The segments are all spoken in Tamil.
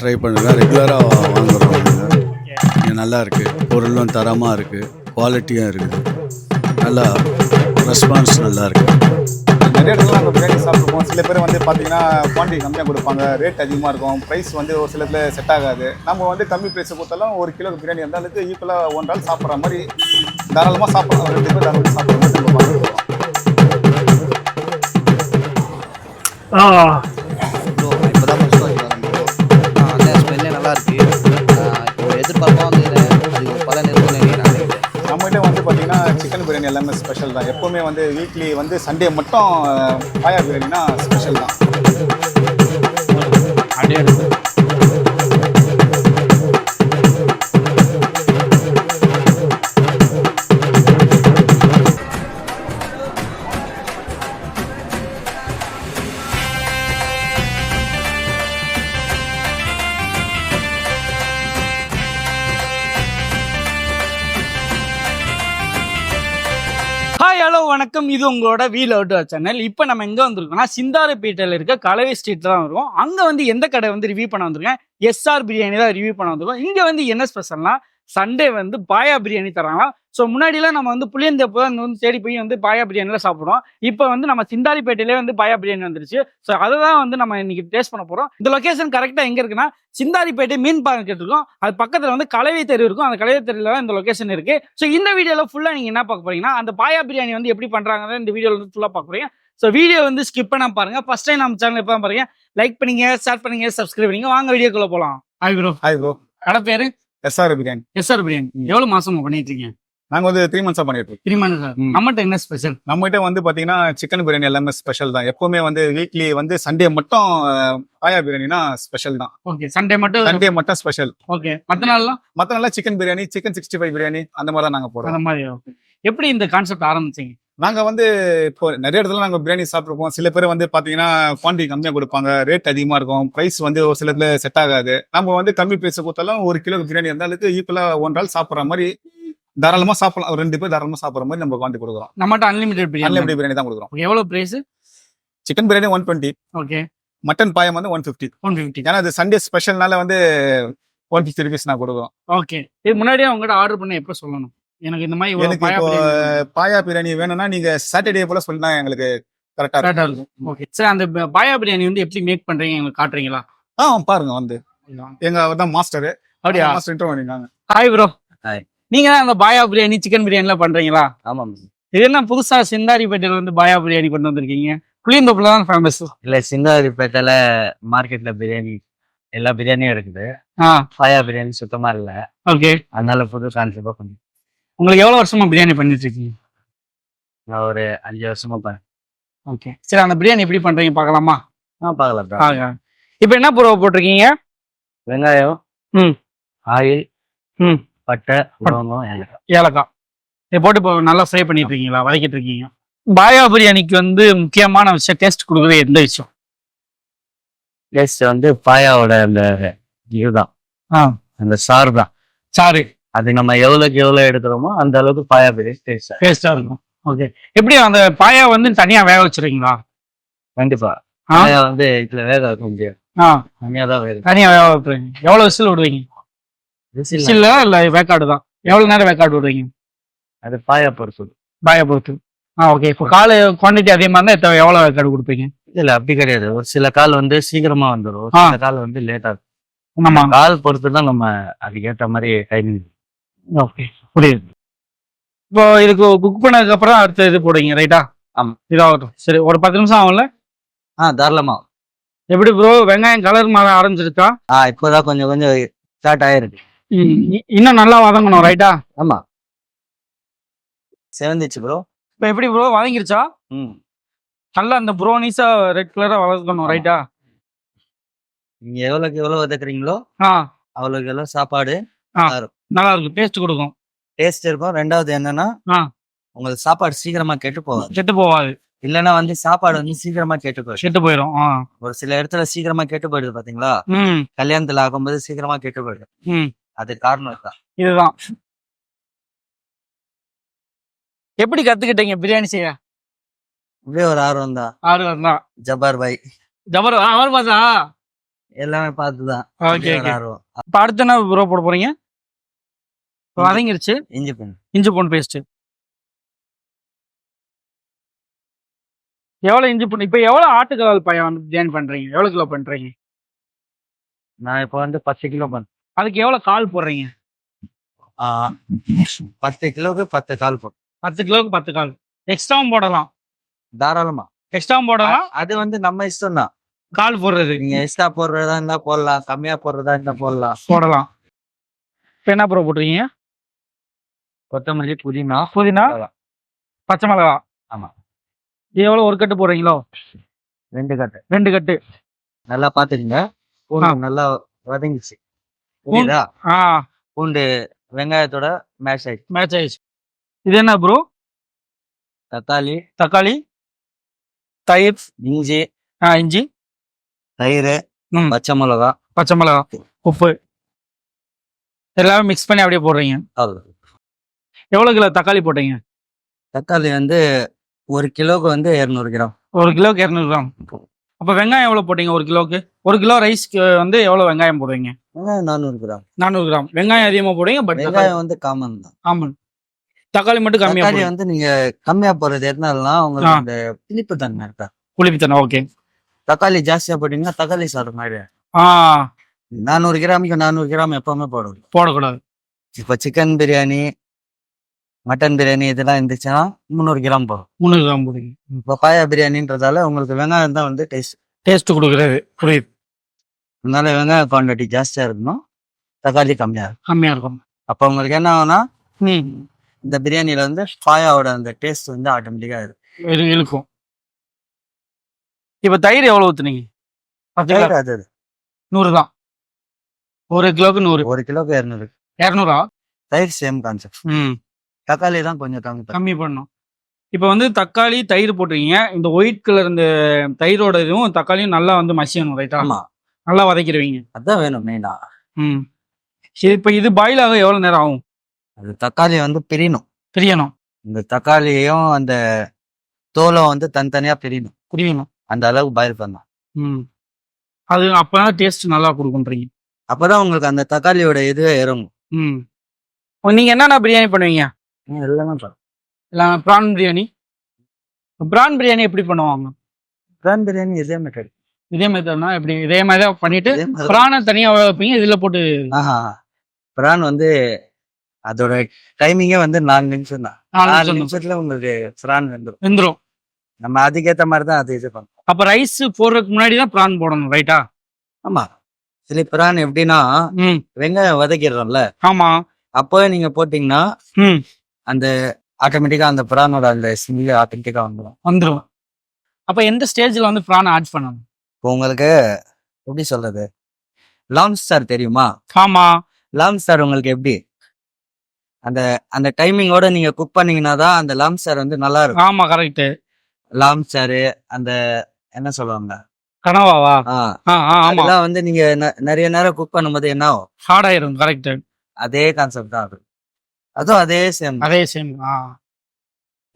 ட்ரை பண்ணுங்கள். ரெகுலராக வாங்குறோம். இங்கே நல்லா இருக்குது, பொருளும் தரமாக இருக்குது, குவாலிட்டியும் இருக்குது, நல்லா ரெஸ்பான்ஸ் நல்லா இருக்குது. நிறைய இடத்துல நாங்கள் பிரியாணி சாப்பிட்ருப்போம். சில பேர் வந்து பார்த்தீங்கன்னா குவான்டிட்டி கம்மியாக கொடுப்பாங்க, ரேட் அதிகமாக இருக்கும், ப்ரைஸ் வந்து ஒரு சில இடத்துல செட் ஆகாது. நம்ம வந்து கம்மி ப்ரைஸை கொடுத்தாலும் ஒரு கிலோ பிரியாணி இருந்தாலும் ஈக்குவலாக ஒன் ஆள் சாப்பிட்ற மாதிரி தாராளமாக சாப்பிட்லாம். 2 பேர் தாராளமாக சாப்பிட்ற மாதிரி நம்ம வாங்கிடுவோம். இப்போ தான் ஃபஸ்ட் வாங்கி வரேன் ப்ரோ. அந்த ஸ்மெல்லே நல்லா இருக்கு. இப்போ எதிர்பார்ப்போம் வந்து அது ஒரு பலன் இருக்கும்னு நினைக்கிறேன். நம்மகிட்ட வந்து பார்த்தீங்கன்னா சிக்கன் பிரியாணி எல்லாமே ஸ்பெஷல் தான். எப்போவுமே வந்து வீக்லி வந்து சண்டே மட்டும் பாயா பிரியாணினா ஸ்பெஷல் தான். அப்படியே எடுத்து ஹலோ வணக்கம், இது உங்களோட வீல் அவுட் சேனல். இப்போ நம்ம எங்கே வந்திருக்கோம்னா சிந்தாரப்பேட்டையில் இருக்க கலவை ஸ்ட்ரீட் தான் இருக்கோம். அங்கே வந்து எந்த கடை வந்து ரிவ்யூ பண்ண வந்திருக்கேன், எஸ்ஆர் பிரியாணி தான் ரிவ்யூ பண்ண வந்திருக்கோம். இங்கே வந்து என்ன ஸ்பெஷல்னா சண்டே வந்து பாயா பிரியாணி தராங்களாம். ஸோ முன்னாடிலாம் நம்ம வந்து புளியந்தப்போ தான் வந்து தேடி போய் வந்து பாயா பிரியாணிலாம் சாப்பிடுவோம். இப்போ வந்து நம்ம சிந்தாரிப்பேட்டையிலே வந்து பாயா பிரியாணி வந்துருச்சு. ஸோ அதை தான் வந்து நம்ம இன்னைக்கு டேஸ்ட் பண்ண போகிறோம். இந்த லொக்கேஷன் கரெக்டாக எங்கே இருக்குன்னா சிந்தாரிப்பேட்டை மீன் மார்க்கெட் இருக்கும், அது பக்கத்தில் வந்து கலவை தெரு இருக்கும். அந்த கலவை தெருவில் தான் இந்த லொக்கேஷன் இருக்குது. ஸோ இந்த வீடியோவில் ஃபுல்லாக நீங்கள் என்ன பார்க்க போறீங்கன்னா அந்த பாயா பிரியாணி வந்து எப்படி பண்ணுறாங்கன்னு இந்த வீடியோவில் வந்து ஃபுல்லாக பார்க்க போறீங்க. ஸோ வீடியோ வந்து ஸ்கிப் பண்ண பாருங்க. ஃபர்ஸ்ட் டைம் நம்ம சேனல் எப்போ தான் பாருங்க, லைக் பண்ணீங்க, ஷேர் பண்ணீங்க, சப்ஸ்கிரைப் பண்ணீங்க. வாங்க வீடியோக்குள்ள போகலாம். Hi bro. Hi bro. கடை பேரு எஸ்ஆர் பிரியாணி. எஸ்ஆர் பிரியாணி. எவ்வளோ மாசமா பண்ணிட்டு இருக்கீங்க? நாங்கள் வந்து 3 months பண்ணிட்டு இருக்கோம். 3 months சார். நம்மகிட்ட என்ன ஸ்பெஷல்? நம்மகிட்ட வந்து பார்த்தீங்கன்னா சிக்கன் பிரியாணி எல்லாமே ஸ்பெஷல் தான். எப்பவுமே வந்து வீக்லி வந்து சண்டே மட்டும் பாயா பிரியாணினா ஸ்பெஷல் தான். ஓகே, சண்டே மட்டும். சண்டே மட்டும் ஸ்பெஷல். ஓகே, மற்ற நாள்லாம் மற்ற நாள்லாம் சிக்கன் பிரியாணி, சிக்கன் 65 பிரியாணி அந்த மாதிரி தான் நாங்கள் போடுறோம். அந்த மாதிரி. ஓகே, எப்படி இந்த கான்செப்ட் ஆரம்பிச்சீங்க? நாங்கள் வந்து இப்போ நிறைய இடத்துல நாங்கள் பிரியாணி சாப்பிட்ருப்போம். சில பேர் வந்து பார்த்தீங்கன்னா குவான்டிட்டி கம்மியாக கொடுப்பாங்க, ரேட் அதிகமாக இருக்கும், ப்ரைஸ் வந்து ஒரு சில இடத்துல செட் ஆகாது. நம்ம வந்து கம்மி ப்ரைஸை கொடுத்தாலும் ஒரு கிலோ பிரியாணி இருந்தாலும் ஈக்குவலாக ஒன் ஆள் சாப்பிட்ற மாதிரி தாராளமாக சாப்பிடலாம். 2 பேர் தாராளமாக சாப்பிட்ற மாதிரி நம்ம குவான்டிட்டி கொடுக்குறோம். நம்மகிட்ட அன்லிமிடெட் பிரியாணி. அன்லிமிடெட் பிரியாணி தான் கொடுக்குறோம். எவ்வளோ price? Chicken biryani 120. Okay. Mutton paya வந்து 150. 150. ஏன்னா அது சண்டே ஸ்பெஷல்னால வந்து 150 rupees நான் கொடுக்குறோம். ஓகே, இது முன்னாடியே உங்ககிட்ட ஆர்டர் பண்ண எப்போ சொல்லணும்? எனக்கு இந்த மாதிரி எனக்கு இப்போ பாயா பிரியாணி வேணும்னா நீங்க சாட்டர்டே போல சொல்லினா எங்களுக்கு கரெக்டா இருக்கும். ஓகே சார், அந்த பாயா பிரியாணி வந்து எப்படி மேக் பண்றீங்க எங்களுக்கு காட்டுறீங்களா? பாருங்க வந்து எங்க அவர் தான் மாஸ்டர். அப்படியா? மாஸ்டர் இன்ட்ரோ பண்ணிருக்காங்க. Hi bro. ஹாய். நீங்க தான் அந்த பாயா பிரியாணி சிக்கன் பிரியாணிலாம் பண்றீங்களா? ஆமாம். இது என்ன புதுசா சிந்தாரிப்பேட்டையில வந்து பாயா பிரியாணி கொண்டு வந்திருக்கீங்க? புளியந்தோப்புல தான் ஃபேமஸ். இல்லை, சிந்தாரிப்பேட்டையில மார்க்கெட்ல பிரியாணி எல்லா பிரியாணியும் இருக்குது. ஆ, பாயா பிரியாணி சுத்தமா இல்லை. ஓகே. அதனால புது கான்செப்டா பண்ணி. உங்களுக்கு எவ்வளவு வருஷமா பிரியாணி பண்ணிட்டு இருக்கீங்க? நான் ஒரு 5 வருஷமா பண்ணேன். ஓகே சரி, அந்த பிரியாணி எப்படி பண்றீங்க பார்க்கலாமா? பார்க்கலாம். பாருங்க. இப்போ என்ன ப்ரோ போட்டிருக்கீங்க? வெங்காயம், ஆயில், பட்டை, லவங்கம், ஏலக்காய் இதை போட்டு இப்போ நல்லா ஃப்ரை பண்ணிட்டு இருக்கீங்களா, வதக்கிட்டு இருக்கீங்க? பாயா பிரியாணிக்கு வந்து முக்கியமான விஷயம் டேஸ்ட் கொடுக்குறது எந்த விஷயம்? டேஸ்ட் வந்து பாயாவோட அந்த இதுதான், அந்த சாறு தான். சாறு அது நம்ம எவ்வளவுக்கு எவ்வளவு எடுக்கிறோமோ அந்த அளவுக்கு பாயா பிரியாணி டேஸ்டா இருக்கும். ஓகே, எப்படி அந்த பாயா வந்து தனியா வேக வச்சிருக்கீங்களா? கண்டிப்பா. பாயா வந்து இதுல வேக வைக்க முடியாது, தனியா தான் வேக. தனியா வேக வைப்பீங்க. எவ்வளவு விசில் விடுவீங்க? விசில் இல்ல வேக்காடு தான். எவ்வளவு நேரம் வேக்காடு விடுவீங்க? அது பாயா பொறுத்து. பாயா பொறுத்து. ஓகே, இப்போ கால் குவான்டிட்டி அதே மாதிரி தான் எவ்வளவு வேக்காடு கொடுப்பீங்க? இல்ல அப்படி கிடையாது. ஒரு சில கால் வந்து சீக்கிரமா வந்துடும், சில கால் வந்து லேட்டா இருக்கும். நம்ம கால் பொறுத்து தான் நம்ம அதுக்கேற்ற மாதிரி டைமிங். ஓகே, புரியுது. இப்போ இதுக்கு குக் பண்ணதுக்கு அப்புறம் அடுத்த இது போடுவீங்க, ரைட்டா? ஆமா, இதாகட்டும். சரி, ஒரு 10 நிமிஷம் ஆகும்ல? தாராளமா. எப்படி ப்ரோ, வெங்காயம் கலர் மாற ஆரம்பிச்சிருக்கா? இப்போதான் கொஞ்சம் கொஞ்சம் ஸ்டார்ட் ஆயிருக்கு. இன்னும் நல்லா வதங்கணும், ரைட்டா? ஆமா, செவந்துச்சு ப்ரோ. இப்போ எப்படி ப்ரோ, வதங்கிருச்சா? நல்லா அந்த ப்ரோனிஸா ரெட் கலரா வதக்கணும், ரைட்டா? நீங்க எவ்வளவுக்கு எவ்வளவு வதக்குறீங்களோ அவ்வளவுக்கு எவ்வளவு சாப்பாடு நல்லா இருக்கும், டேஸ்ட் கொடுக்கும், டேஸ்ட் இருக்கும். ரெண்டாவது என்னன்னா உங்களுக்கு சாப்பாடு சீக்கிரமா கெட்டு போகாது. இல்லன்னா வந்து சாப்பாடு வந்து சீக்கிரமா கெட்டு போயிடும். ஒரு சில இடத்துல சீக்கிரமா கெட்டு போயிடுது பாத்தீங்களா, கல்யாணத்துல ஆகும்போது சீக்கிரமா கெட்டு போயிடும். அது காரணம் தான் இதுதான். எப்படி கத்துக்கிட்டீங்க பிரியாணி செய்ய? இப்படியே ஒரு ஆர்வம் தான். ஆர்வம் தான். ஜப்பார் பாய். ஜபர் அவர் பார்த்தா எல்லாமே பார்த்துதான் ஓகே ஒரு ஓகே. ஆர்வம். இப்போ அடுத்து என்ன ப்ரோ போட போறீங்க? இப்போ வதங்கிருச்சு. இஞ்சி பூண்டு இஞ்சி பூண்டு பேஸ்ட் எவ்வளவு இஞ்சி பூண்டு? இப்போ எவ்வளவு ஆட்டுக்கால் பாயா வந்து ஜாயின் பண்றீங்க? எவ்வளவு கிலோ பண்றீங்க? நான் இப்போ வந்து 10 கிலோ பண்ணேன். அதுக்கு எவ்வளவு கால் போடுறீங்க? 10 கிலோக்கு 10 கால் போடும் 10 கிலோவுக்கு 10 கால். எக்ஸ்ட்ராவும் போடலாம். தாராளமா. எக்ஸ்ட்ராவும் போடலாம். அது வந்து நம்ம இஷ்டம் தான். கால் போடுறது நீங்க எக்ஸ்ட்ரா போடுறதா இருந்தா போடலாம், கம்மியா போடுறதா இருந்தா போடலாம். போடலாம். இப்போ என்ன ப்ரோ போட்டுருக்கீங்க? கொத்தமல்லி, புதினா, புதினா, பச்சை மிளகா. ஆமா. இது எவ்வளவு ஒரு கட்டு போடுறீங்களோ? 2 கட்டு. 2 கட்டு. நல்லா பாத்துக்கங்க. பூண்டு நல்லா வதங்கிச்சு. புரியுதா? ஆ பூண்டு வெங்காயத்தோட மேஷ் ஆயிடுச்சு. மேட்ச் ஆயிடுச்சு. இது என்ன ப்ரோ? தக்காளி, தக்காளி, தயிர், இஞ்சி, இஞ்சி, தயிர், ம். பச்சை மிளகா, பச்சை மிளகா, உப்பு எல்லாமே மிக்ஸ் பண்ணி அப்படியே போடுறீங்க. அவ்வளவு. எவ்வளவு கிலோ தக்காளி போட்டீங்க? தக்காளி வந்து 1 கிலோக்கு வந்து 200 கிராம். 1 கிலோக்கு 200 கிராம். அப்ப வெங்காயம் எவ்வளவு போட்டீங்க? 1 கிலோக்கு 1 கிலோ ரைஸ்க்கு வந்து எவ்வளவு வெங்காயம் போடுவீங்க? வெங்காயம் 400 கிராம். 400 கிராம் வெங்காயம் அதிகமா போடுவீங்க. பட் வெங்காயம் வந்து காமன் தான். ஆமாம், தக்காளி மட்டும் கம்மியா தக்காளி போடுங்க. வந்து நீங்க கம்மியா போடுறது எதுனாலனா உங்களுக்கு அந்த புளிப்பு தன்மை இருக்கா. புளிப்புத்தன்மை. ஓகே. தக்காளி ஜாஸ்தியா போட்டீங்கன்னா தக்காளி சாதம் மாதிரி. ஆ 400 கிராமுக்கு 400 கிராம் எப்பவுமே போடணும். போடக்கூடாது. இப்போ சிக்கன் பிரியாணி, மட்டன் பிரியாணி இதெல்லாம் இருந்துச்சுன்னா 300 கிராம் போடும். 300 கிராம் போடுங்க. இப்போ பாயா பிரியாணின்றதால உங்களுக்கு வெங்காயம் தான் வந்து டேஸ்ட் கொடுக்குறது. புரியுது. அதனால வெங்காய குவான்டிட்டி ஜாஸ்தியா இருக்கணும், தக்காளி கம்மியா இருக்கும். கம்மியா இருக்கும். அப்போ உங்களுக்கு என்ன ஆகும்னா ம் இந்த பிரியாணில வந்து பாயாவோட அந்த டேஸ்ட் வந்து ஆட்டோமேட்டிக்கா இருக்கும். இழுக்கும். இப்ப தயிர் எவ்வளவு ஊத்துனீங்க? 10 கிலோ. அது 100 தான். 1 கிலோக்கு 100. 1 கிலோக்கு 200. 200. தயிர் சேம் கான்செப்ட். ம் தக்காளி தான் கொஞ்சம் கம்மி பண்ணணும். கம்மி பண்ணணும். இப்போ வந்து தக்காளி தயிர் போட்டுருக்கீங்க. இந்த ஒயிட் கலர் இந்த தயிரோட இதுவும் தக்காளியும் நல்லா வந்து மசியணும். ரைட்டா? ஆமா, நல்லா வதக்கிடுவீங்க. அதான் வேணும் மெயினா. ம் சரி. இப்போ இது பாயில் ஆக எவ்வளவு நேரம் ஆகும்? அது தக்காளி வந்து பிரியணும். பிரியணும். இந்த தக்காளியும் அந்த தோலும் வந்து தனித்தனியா பிரியணும். புரியணும். அந்த அளவுக்கு பாயில் பண்ணலாம். ம் அது அப்பதான் டேஸ்ட் நல்லா கொடுக்குன்றீங்க. அப்பதான் உங்களுக்கு அந்த தக்காளியோட இதுவே இறங்கும். ம் நீங்க என்னென்ன பிரியாணி பண்ணுவீங்க? எல்லாமே பண்ணலாம். இல்லை ப்ரான் பிரியாணி. ப்ரான் பிரியாணி எப்படி பண்ணுவாங்க? பிரான் பிரியாணி இதே மெத்தட். இதே மெத்தட்னா எப்படி? இதே மாதிரி தான் பண்ணிட்டு இதே மாதிரி. ப்ரானை தனியா வேக வைப்பீங்க, இதுல போட்டு. ஆஹா, பிரான் வந்து அதோட டைமிங்கே வந்து 4 நிமிஷம் தான். 4 நிமிஷத்துல உங்களுக்கு பிரான் வந்துடும். வெந்துரும். நம்ம அதுக்கேற்ற மாதிரி தான் அது இது பண்ணுறோம். அப்ப ரைஸ் போடுறதுக்கு முன்னாடி தான் ப்ரான் போடணும். ரைட்டா? ஆமா. சில பிரான் எப்படின்னா ம் வெங்காயம் வதக்கிடுறோம்ல, ஆமா. அப்போவே நீங்க போட்டீங்கன்னா ம் அந்த ஆட்டோமேட்டிக்கா அந்த பிரானோட அந்த ஸ்மெல் ஆட்டோமேட்டிக்கா வந்துடும். வந்துரும். அப்ப எந்த ஸ்டேஜ்ல வந்து ப்ரான் ஆட் பண்ணணும்? இப்போ உங்களுக்கு எப்படி சொல்றது, லாப்ஸ்டர் தெரியுமா? ஆமா. லாப்ஸ்டர் உங்களுக்கு எப்படி அந்த அந்த டைமிங்கோட நீங்க குக் பண்ணீங்கன்னா தான் அந்த லாப்ஸ்டர் வந்து நல்லா இருக்கும். ஆமா கரெக்ட். லாப்ஸ்டர் அந்த என்ன சொல்லுவாங்க, கனவாவா? ஆமா. அதெல்லாம் வந்து நீங்க நிறைய நேரம் குக் பண்ணும்போது என்ன ஆகும், ஹார்ட் ஆயிரும். கரெக்ட். அதே கான்செப்ட் தான் அது. அதுவும் அதே சேம். அதே சேம்.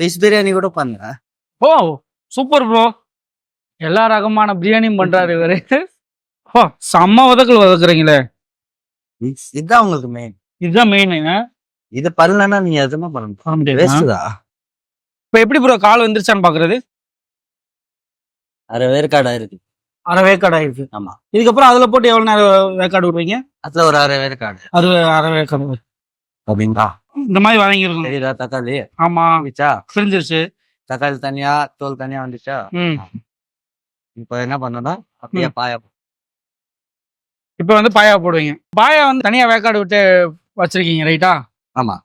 ஃபிஷ் பிரியாணி கூட பண்ணுங்க. ஓ சூப்பர் ப்ரோ. எல்லா ரகமான பிரியாணியும் பண்றாரு இவரு. ஓ செம்ம வதக்கல் வதக்குறீங்களே. இதுதான் உங்களுக்கு மெயின். இதுதான் மெயின். இது பண்ணலன்னா நீங்க எதுவுமே பண்ணணும், வேஸ்ட் தான். இப்ப எப்படி ப்ரோ கால் வந்துருச்சான்னு பாக்குறது? அரை வேர்க்காடா இருக்கு. அரை வேக்காடு ஆயிருக்கு. ஆமா. இதுக்கப்புறம் அதுல போட்டு எவ்வளவு நேரம் வேக்காடு விடுவீங்க? அதுல ஒரு அரை வேர்க்காடு. அது அரை வேக்காடு அப்படிங்களா? இந்த மாதிரி வதங்கிருக்கும். தெரியுதா தக்காளி? ஆமா வந்துச்சா? பிரிஞ்சிருச்சு. தக்காளி தனியா தோல் தனியா வந்துச்சா? ம் இப்போ என்ன பண்ணனா அப்படியே பாயா. இப்ப வந்து பாயா போடுவீங்க. பாயா வந்து தனியா வேக்காடு விட்டு வச்சிருக்கீங்க. ரைட்டா? ஆமா.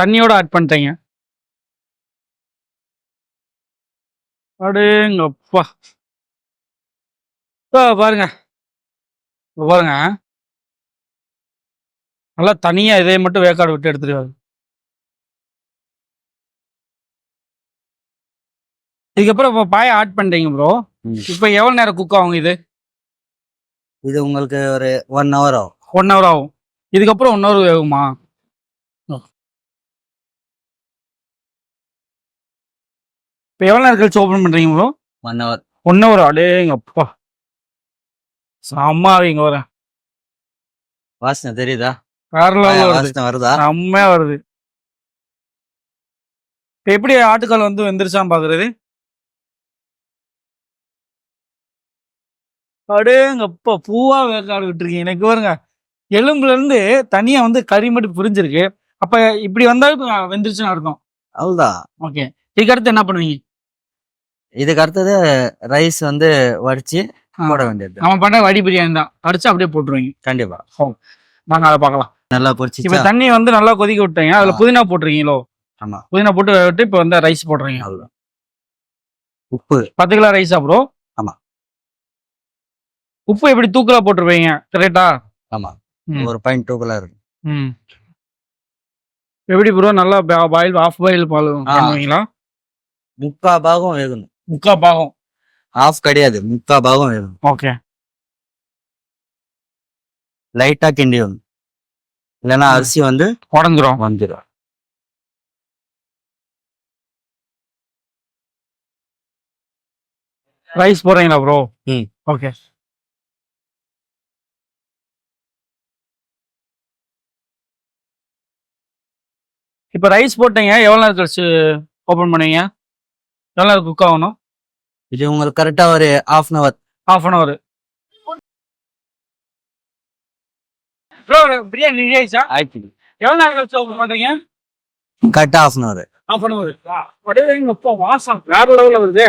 தண்ணியோட ஆட் பண்ணிட்டீங்க. அடேங்கப்பா. பாருங்க பாருங்க, நல்லா தனியா இதை மட்டும் வேக்காடு விட்டு எடுத்துருவாரு. இதுக்கப்புறம் இப்போ பாயா ஆட் பண்ணிட்டீங்க ப்ரோ. இப்போ எவ்வளவு நேரம் குக் ஆகும் இது? இது உங்களுக்கு ஒரு 1 hour ஆகும். 1 hour ஆகும். இதுக்கப்புறம் 1 hour வேகுமா? இப்போ எவ்வளவு நேரம் கழிச்சு ஓபன் பண்றீங்க ப்ரோ? 1 hour. 1 hour. அடேங்கப்பா. செம்ம இங்க வரேன். வாசனை தெரியுதா? வேற லெவல்ல வருது. வாசனை வருதா? செம்மையா வருது. இப்ப எப்படி ஆட்டுக்கால் வந்து வெந்துருச்சான்னு பாக்குறது? அடேங்கப்பா பூவா வேக்காடு விட்டுருக்கீங்க. எனக்கு பாருங்க எலும்புல இருந்து தனியா வந்து கறி மட்டும் பிரிஞ்சிருக்கு. அப்ப இப்படி வந்தாலும் வெந்துருச்சுன்னு அர்த்தம். அவ்வளவுதான். ஓகே. இதுக்கு அடுத்து என்ன பண்ணுவீங்க? இதுக்கு அடுத்தது ரைஸ் வந்து வடிச்சு போட வேண்டியது. நம்ம பண்ண வடி பிரியாணி தான். அடிச்சு அப்படியே போட்டுருவீங்க. கண்டிப்பா. நாங்க அதை பார்க்கலாம். நல்லா இப்ப பொரிச்சு. தண்ணி வந்து நல்லா கொதிக்க விட்டீங்க. அதுல புதினா போட்டுருக்கீங்களோ? ஆமா. புதினா போட்டு விட்டு இப்ப வந்து ரைஸ் போடுறீங்க. அவ்வளவுதான். உப்பு 10 கிலோ ரைஸ் ப்ரோ? ஆமா. உப்பு எப்படி தூக்கலா போட்டுருப்பீங்க கரெக்டா? ஆமா. ஒரு பாயிண்ட் தூக்கலா இருக்கு. எப்படி ப்ரோ நல்லா பாயில் ஆஃப் பாயில் பால் பண்ணுவீங்களா? 3/4 பாகம் வேகணும். 3/4 பாகம். ஆஃப் கிடையாது, 3/4 பாகம் வேகணும். ஓகே. லைட்டா கிண்டி வரும், இல்லைன்னா அரிசி வந்து உடஞ்சிரும். வந்துடும். ரைஸ் போடுறீங்களா ப்ரோ? ஓகே. இப்ப ரைஸ் போட்டீங்க, எவ்வளவு நேரம் கழிச்சு ஓபன் பண்ணுவீங்க? எவ்வளவு நேரம் குக் ஆகணும்? இது உங்களுக்கு கரெக்டா ஒரு half an hour. Bro biryani ready ஆயிடுச்சா? எவ்வளவு நேரம் கழிச்சு ஓபன் பண்றீங்க? கரெக்டா half an hour. half an hour. அப்படியே எங்க அப்பா வாசம் வேற லெவல்ல வருது.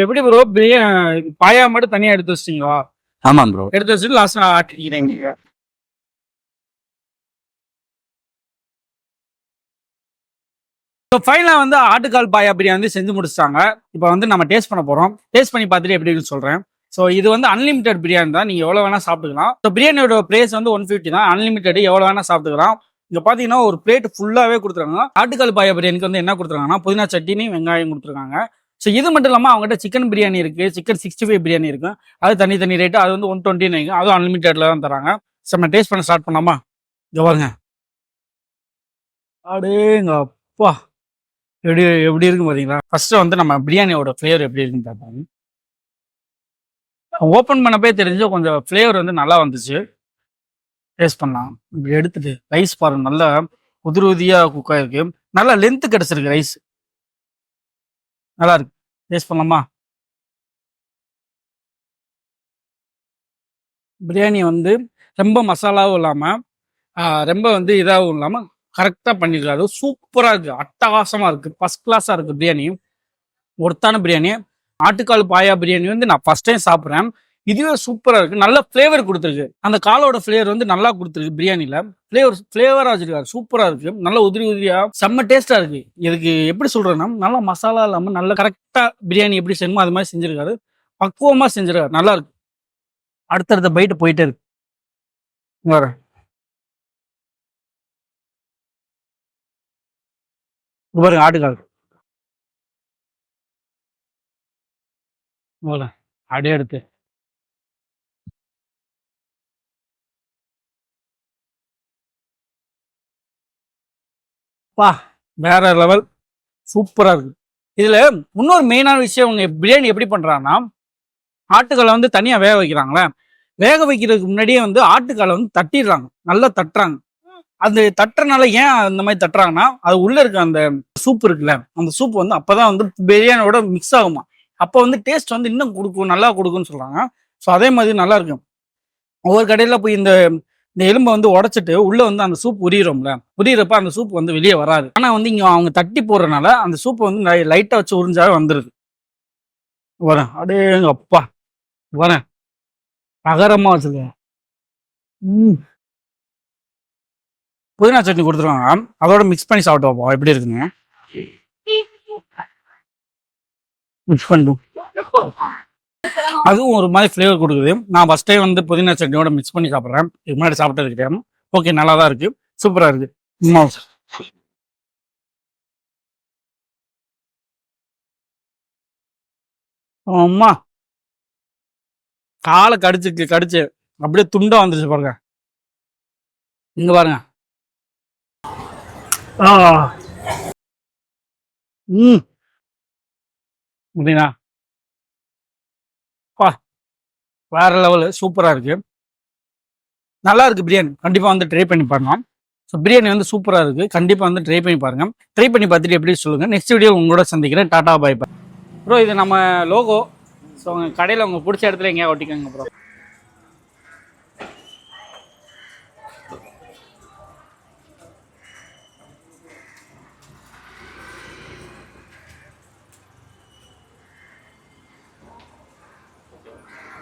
எப்படி ப்ரோ பாயா மட்டும் தனியா எடுத்து வச்சிட்டீங்களா? ஆமா ப்ரோ. எடுத்து வச்சுட்டு லாஸ்ட் ஆட்டிக்கிறீங்க. ஸோ ஃபைனலாக வந்து ஆட்டுக்கால் பாயா பிரியாணி வந்து செஞ்சு முடிச்சிட்டாங்க. இப்போ வந்து நம்ம டேஸ்ட் பண்ண போகிறோம். டேஸ்ட் பண்ணி பார்த்துட்டு எப்படி இருக்குன்னு சொல்கிறேன். ஸோ இது வந்து அன்லிமிட்டட் பிரியாணி தான், நீங்கள் எவ்வளோ வேணால் சாப்பிட்டுக்கலாம். ஸோ பிரியாணியோட ப்ரைஸ் வந்து 150 தான். அன்லிமிட்டட் எவ்வளோ வேணால் சாப்பிட்டுக்கலாம். இங்கே பார்த்தீங்கன்னா ஒரு பிளேட் ஃபுல்லாகவே கொடுத்துருக்காங்க. ஆட்டுக்கால் பாயா பிரியாணிக்கு வந்து என்ன கொடுத்துருக்காங்கன்னா புதினா சட்னி, வெங்காயம் கொடுத்துருக்காங்க. ஸோ இது மட்டும் இல்லாமல் அவங்ககிட்ட சிக்கன் பிரியாணி இருக்குது, சிக்கன் 65 பிரியாணி இருக்குது. அது தனி ரேட்டு. அது வந்து 120 அதுவும் அன்லிமிட்டடில் தான் தராங்க. ஸோ நம்ம டேஸ்ட் பண்ண ஸ்டார்ட் பண்ணாமா? இங்கே பாருங்க. அடேங்க அப்பா, எப்படி இருக்கு பாத்தீங்களா? ஃபர்ஸ்ட் வந்து நம்ம பிரியாணியோட ஃப்ளேவர் எப்படி இருக்குன்னு பார்ப்போம். ஓப்பன் பண்ணப்பே தெரிஞ்சு கொஞ்சம் ஃப்ளேவர் வந்து நல்லா வந்துச்சு. டேஸ்ட் பண்ணலாம். இப்படி எடுத்துட்டு ரைஸ் பாருங்க, நல்லா உதிரியா குக் ஆயிருக்கு. நல்லா லென்த் கிடைச்சிருக்கு ரைஸ். நல்லா இருக்கு. டேஸ்ட் பண்ணலாமா? பிரியாணி வந்து ரொம்ப மசாலாவும் இல்லாம ரொம்ப வந்து இதாகவும் இல்லாம கரெக்டா பண்ணிருக்காரு. சூப்பரா இருக்கு, அட்டகாசமா இருக்கு, ஃபர்ஸ்ட் கிளாஸா இருக்கு பிரியாணி. ஒருத்தான பிரியாணி. ஆட்டுக்கால் பாயா பிரியாணி வந்து நான் ஃபர்ஸ்ட் டைம் சாப்பிட்றேன். இதுவே சூப்பரா இருக்கு. நல்ல ஃபிளேவர் கொடுத்துருக்கு. அந்த காலோட ஃபிளேவர் வந்து நல்லா கொடுத்துருக்கு. பிரியாணில ஃபிளேவரா வச்சிருக்காரு. சூப்பரா இருக்கு. நல்ல உதிரியா செம்ம டேஸ்டா இருக்கு. இதுக்கு எப்படி சொல்றேன்னா, நல்லா மசாலா இல்லாம நல்ல கரெக்டா பிரியாணி எப்படி செய்யணுமோ அது மாதிரி செஞ்சிருக்காரு. பக்குவமா செஞ்சிருக்காரு. நல்லா இருக்கு. அடுத்தடுத்த பைட்டு போயிட்டே இருக்கு. வேற பாருங்க ஆட்டுக்கால் அப்படியே எடுத்து வேற லெவல், சூப்பரா இருக்கு. இதுல இன்னொரு மெயினான விஷயம், உங்க பிரியாணி எப்படி பண்றாங்கன்னா, ஆட்டுக்காலை வந்து தனியா வேக வைக்கிறாங்களே, வேக வைக்கிறதுக்கு முன்னாடியே வந்து ஆட்டுக்காலை வந்து தட்டிடுறாங்க, நல்லா தட்டுறாங்க. அது தட்டுறதுனால ஏன் அந்த மாதிரி தட்டுறாங்கன்னா, அது உள்ள இருக்க அந்த சூப் இருக்குல்ல, அந்த சூப் வந்து அப்பதான் வந்து பிரியாணியோட மிக்ஸ் ஆகுமா. அப்போ வந்து டேஸ்ட் வந்து இன்னும் கொடுக்கும், நல்லா கொடுக்கும்னு சொல்றாங்க. ஸோ அதே மாதிரி நல்லா இருக்கும். ஒவ்வொரு கடையில போய் இந்த எலும்பை வந்து உடைச்சிட்டு உள்ள வந்து அந்த சூப் உரியிறோம்ல, உரியறப்ப அந்த சூப் வந்து வெளியே வராது. ஆனா வந்து இங்க அவங்க தட்டி போடுறதுனால அந்த சூப் வந்து லைட்டா வச்சு உறிஞ்சாவே வந்துருது. வரேன் அப்படியே எங்க அப்பா வரேன் அகரமா வச்சிருக்கேன். புதினா சட்னி கொடுத்துருவாங்க, அதோட மிக்ஸ் பண்ணி சாப்பிட்டு பார்ப்போம் எப்படி இருக்குங்க. மிக்ஸ் பண்ணும் அதுவும் ஒரு மாதிரி ஃப்ளேவர் கொடுக்குது. நான் ஃபர்ஸ்ட் டைம் வந்து புதினா சட்னியோட மிக்ஸ் பண்ணி சாப்பிட்றேன். இதுக்கு முன்னாடி சாப்பிட்டது கிடையாது. ஓகே, நல்லா தான் இருக்கு, சூப்பரா இருக்கு. அம்மா காலை கடிச்சு அப்படியே துண்டா வந்துருச்சு பாருங்க. இங்க பாருங்க. அப்படின்னா வேற லெவலு, சூப்பரா இருக்கு, நல்லா இருக்கு பிரியாணி. கண்டிப்பா வந்து ட்ரை பண்ணி பாருங்க. ஸோ பிரியாணி வந்து சூப்பரா இருக்கு, கண்டிப்பா வந்து ட்ரை பண்ணி பாருங்க. ட்ரை பண்ணி பார்த்துட்டு எப்படி சொல்லுங்க. நெக்ஸ்ட் வீடியோ உங்களோட சந்திக்கிறேன். Tata bye bye bro. இது நம்ம லோகோ. ஸோ உங்க கடையில் உங்க பிடிச்ச இடத்துல எங்கேயா ஒட்டிக்கோங்க ப்ரோ.